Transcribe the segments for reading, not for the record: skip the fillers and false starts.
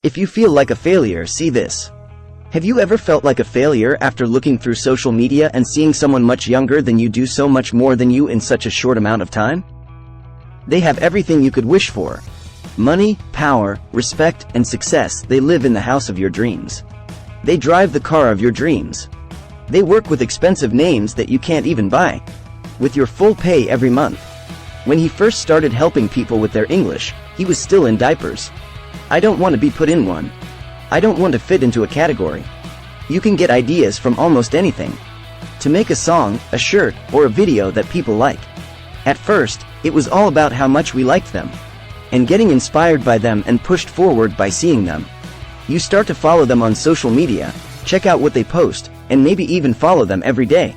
If you feel like a failure, see this. Have you ever felt like a failure after looking through social media and seeing someone much younger than you do so much more than you in such a short amount of time? They have everything you could wish for. Money, power, respect, and success. They live in the house of your dreams. They drive the car of your dreams. They work with expensive names that you can't even buy. With your full pay every month. When he first started helping people with their English, he was still in diapers. I don't want to be put in one. I don't want to fit into a category. You can get ideas from almost anything. To make a song, a shirt, or a video that people like. At first, it was all about how much we liked them. And getting inspired by them and pushed forward by seeing them. You start to follow them on social media, check out what they post, and maybe even follow them every day.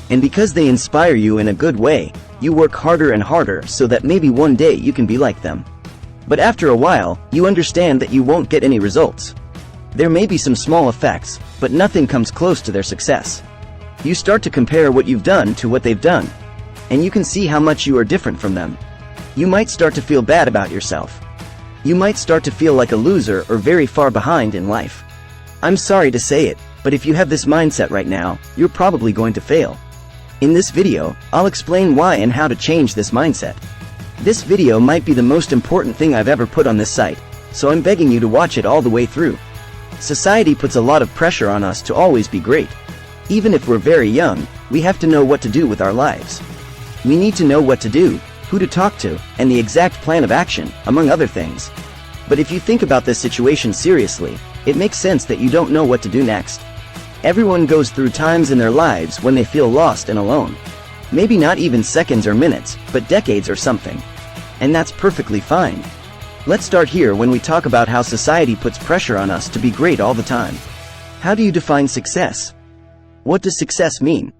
And because they inspire you in a good way, you work harder and harder so that maybe one day you can be like them. But after a while, you understand that you won't get any results. There may be some small effects, but nothing comes close to their success. You start to compare what you've done to what they've done. And you can see how much you are different from them. You might start to feel bad about yourself. You might start to feel like a loser or very far behind in life. I'm sorry to say it, but if you have this mindset right now, you're probably going to fail. In this video, I'll explain why and how to change this mindset. This video might be the most important thing I've ever put on this site, so I'm begging you to watch it all the way through. Society puts a lot of pressure on us to always be great. Even if we're very young, we have to know what to do with our lives. We need to know what to do, who to talk to, and the exact plan of action, among other things. But if you think about this situation seriously, it makes sense that you don't know what to do next. Everyone goes through times in their lives when they feel lost and alone. Maybe not even seconds or minutes, but decades or something. And that's perfectly fine. Let's start here when we talk about how society puts pressure on us to be great all the time. How do you define success? What does success mean?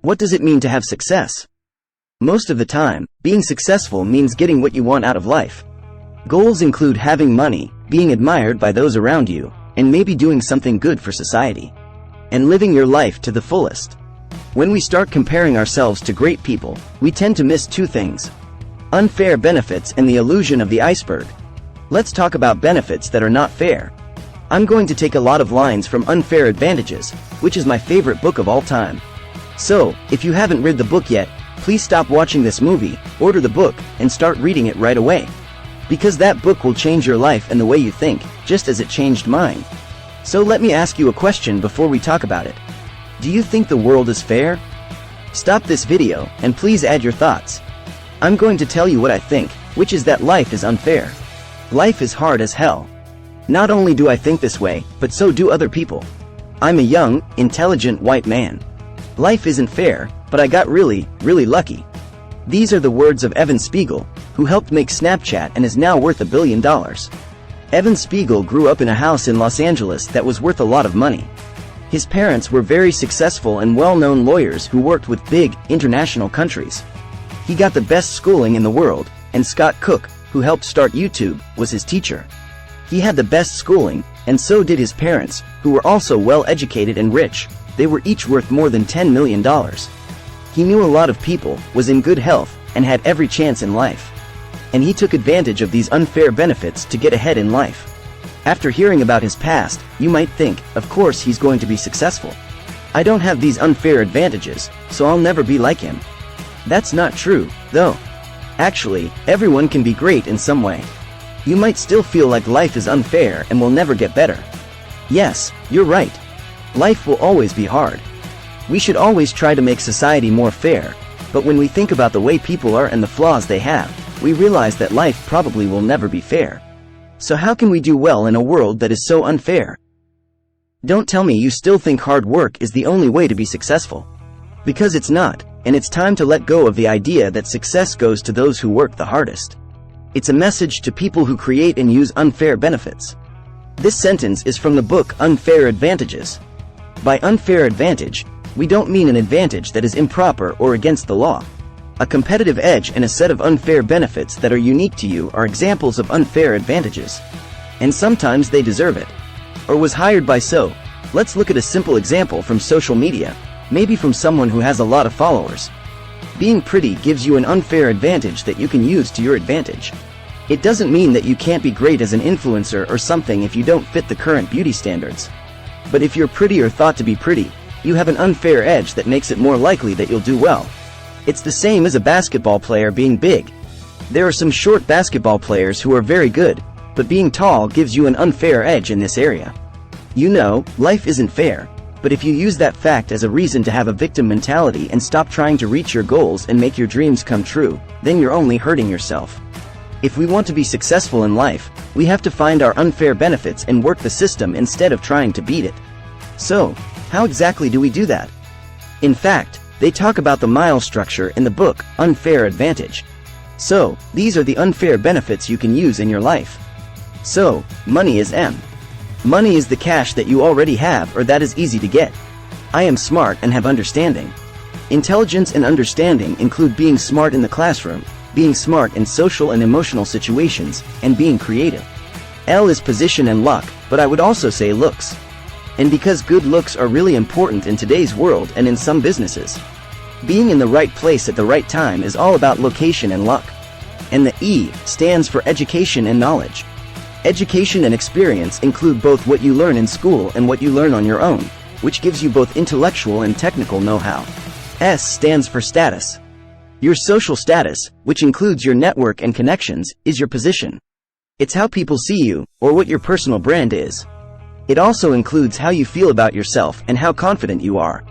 What does it mean to have success? Most of the time, being successful means getting what you want out of life. Goals include having money, being admired by those around you, and maybe doing something good for society. And living your life to the fullest. When we start comparing ourselves to great people, we tend to miss two things: unfair benefits and the illusion of the iceberg. Let's talk about benefits that are not fair. I'm going to take a lot of lines from Unfair Advantages, which is my favorite book of all time. So, if you haven't read the book yet, please stop watching this movie, order the book, and start reading it right away. Because that book will change your life and the way you think, just as it changed mine. So let me ask you a question before we talk about it. Do you think the world is fair? Stop this video, and please add your thoughts. I'm going to tell you what I think, which is that life is unfair. Life is hard as hell. Not only do I think this way, but so do other people. I'm a young, intelligent white man. Life isn't fair, but I got really lucky. These are the words of Evan Spiegel, who helped make Snapchat and is now worth $1 billion. Evan Spiegel grew up in a house in Los Angeles that was worth a lot of money. His parents were very successful and well-known lawyers who worked with big, international countries. He got the best schooling in the world, and Scott Cook, who helped start YouTube, was his teacher. He had the best schooling, and so did his parents, who were also well-educated and rich. They were each worth more than $10 million. He knew a lot of people, was in good health, and had every chance in life. And he took advantage of these unfair benefits to get ahead in life. After hearing about his past, you might think, of course he's going to be successful. I don't have these unfair advantages, so I'll never be like him. That's not true, though. Actually, everyone can be great in some way. You might still feel like life is unfair and will never get better. Yes, you're right. Life will always be hard. We should always try to make society more fair, but when we think about the way people are and the flaws they have, we realize that life probably will never be fair. So how can we do well in a world that is so unfair? Don't tell me you still think hard work is the only way to be successful. Because it's not, and it's time to let go of the idea that success goes to those who work the hardest. It's a message to people who create and use unfair benefits. This sentence is from the book Unfair Advantages. By unfair advantage, we don't mean an advantage that is improper or against the law. A competitive edge and a set of unfair benefits that are unique to you are examples of unfair advantages. And sometimes they deserve it. Or was hired by so. Let's look at a simple example from social media, maybe from someone who has a lot of followers. Being pretty gives you an unfair advantage that you can use to your advantage. It doesn't mean that you can't be great as an influencer or something if you don't fit the current beauty standards. But if you're pretty or thought to be pretty, you have an unfair edge that makes it more likely that you'll do well. It's the same as a basketball player being big. There are some short basketball players who are very good, but being tall gives you an unfair edge in this area. You know, life isn't fair, but if you use that fact as a reason to have a victim mentality and stop trying to reach your goals and make your dreams come true, then you're only hurting yourself. If we want to be successful in life, we have to find our unfair benefits and work the system instead of trying to beat it. So, how exactly do we do that? In fact, they talk about the mile structure in the book, Unfair Advantage. So, these are the unfair benefits you can use in your life. So, money is M. Money is the cash that you already have or that is easy to get. I am smart and have understanding. Intelligence and understanding include being smart in the classroom, being smart in social and emotional situations, and being creative. L is position and luck, but I would also say looks. And because good looks are really important in today's world and in some businesses. Being in the right place at the right time is all about location and luck. And the E stands for education and knowledge. Education and experience include both what you learn in school and what you learn on your own, which gives you both intellectual and technical know-how. S stands for status. Your social status, which includes your network and connections, is your position. It's how people see you, or what your personal brand is. It also includes how you feel about yourself and how confident you are.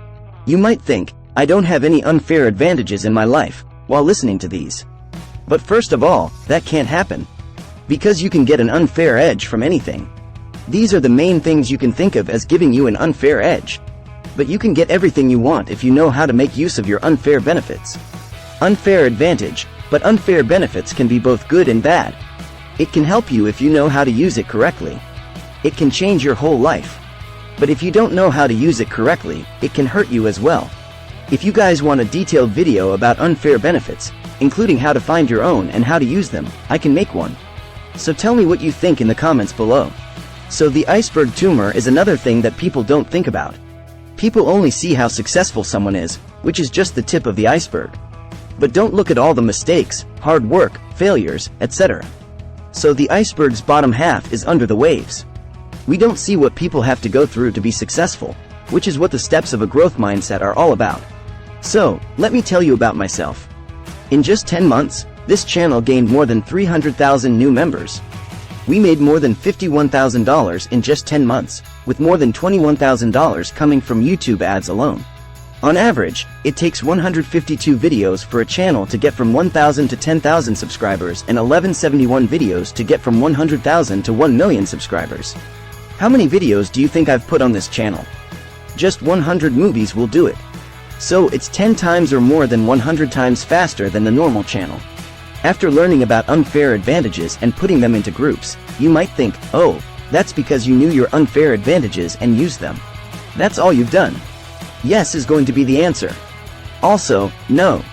You might think, I don't have any unfair advantages in my life, while listening to these. But first of all, that can't happen. Because you can get an unfair edge from anything. These are the main things you can think of as giving you an unfair edge. But you can get everything you want if you know how to make use of your unfair benefits. Unfair advantage, but unfair benefits can be both good and bad. It can help you if you know how to use it correctly. It can change your whole life. But if you don't know how to use it correctly, it can hurt you as well. If you guys want a detailed video about unfair benefits, including how to find your own and how to use them, I can make one. So tell me what you think in the comments below. So the iceberg tumor is another thing that people don't think about. People only see how successful someone is, which is just the tip of the iceberg. But don't look at all the mistakes, hard work, failures, etc. So the iceberg's bottom half is under the waves. We don't see what people have to go through to be successful, which is what the steps of a growth mindset are all about. So, let me tell you about myself. In just 10 months, this channel gained more than 300,000 new members. We made more than $51,000 in just 10 months, with more than $21,000 coming from YouTube ads alone. On average, it takes 152 videos for a channel to get from 1,000 to 10,000 subscribers and 1171 videos to get from 100,000 to 1 million subscribers. How many videos do you think I've put on this channel? Just 100 movies will do it. So it's 10 times or more than 100 times faster than the normal channel. After learning about unfair advantages and putting them into groups, you might think, oh, that's because you knew your unfair advantages and used them. That's all you've done. Yes is going to be the answer. Also, no.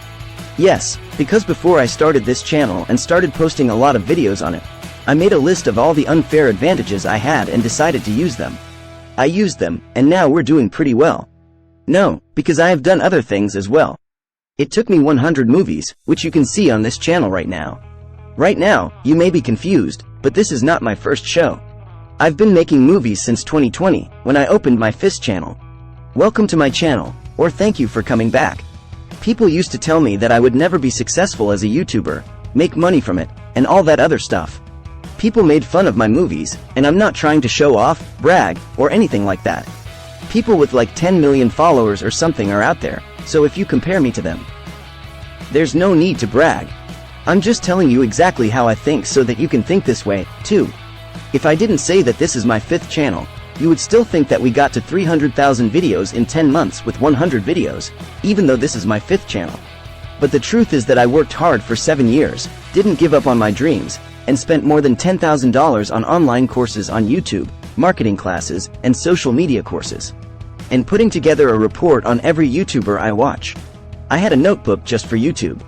Yes, because before I started this channel and started posting a lot of videos on it, I made a list of all the unfair advantages I had and decided to use them. I used them, and now we're doing pretty well. No, because I have done other things as well. It took me 100 movies, which you can see on this channel right now. Right now, you may be confused, but this is not my first show. I've been making movies since 2020, when I opened my fifth channel. Welcome to my channel, or thank you for coming back. People used to tell me that I would never be successful as a YouTuber, make money from it, and all that other stuff. People made fun of my movies, and I'm not trying to show off, brag, or anything like that. People with like 10 million followers or something are out there, so if you compare me to them, there's no need to brag. I'm just telling you exactly how I think so that you can think this way, too. If I didn't say that this is my fifth channel, you would still think that we got to 300,000 videos in 10 months with 100 videos, even though this is my fifth channel. But the truth is that I worked hard for 7 years, didn't give up on my dreams, and spent more than $10,000 on online courses on YouTube, marketing classes, and social media courses. And putting together a report on every YouTuber I watch. I had a notebook just for YouTube.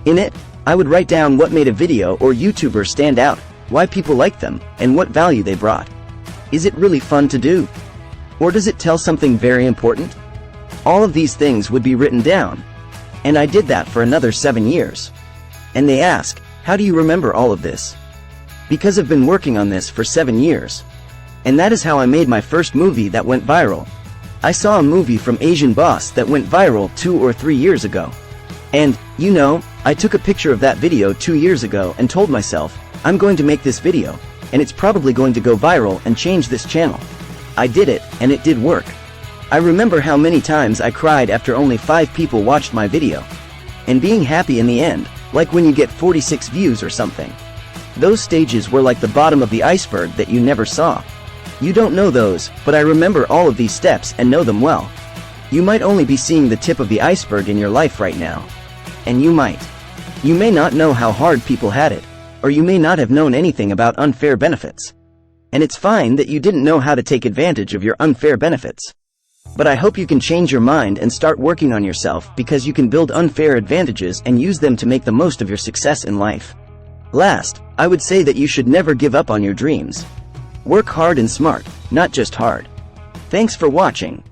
In it, I would write down what made a video or YouTuber stand out, why people liked them, and what value they brought. Is it really fun to do? Or does it tell something very important? All of these things would be written down. And I did that for another 7 years. And they ask, how do you remember all of this? because I've been working on this for 7 years. And that is how I made my first movie that went viral. I saw a movie from Asian Boss that went viral 2 or 3 years ago. And, you know, I took a picture of that video 2 years ago and told myself, I'm going to make this video, and it's probably going to go viral and change this channel. I did it, and it did work. I remember how many times I cried after only 5 people watched my video. And being happy in the end, like when you get 46 views or something. Those stages were like the bottom of the iceberg that you never saw. You don't know those, but I remember all of these steps and know them well. You might only be seeing the tip of the iceberg in your life right now. And you might. You may not know how hard people had it, or you may not have known anything about unfair benefits. And it's fine that you didn't know how to take advantage of your unfair benefits. But I hope you can change your mind and start working on yourself, because you can build unfair advantages and use them to make the most of your success in life. Last, I would say that you should never give up on your dreams. Work hard and smart, not just hard. Thanks for watching.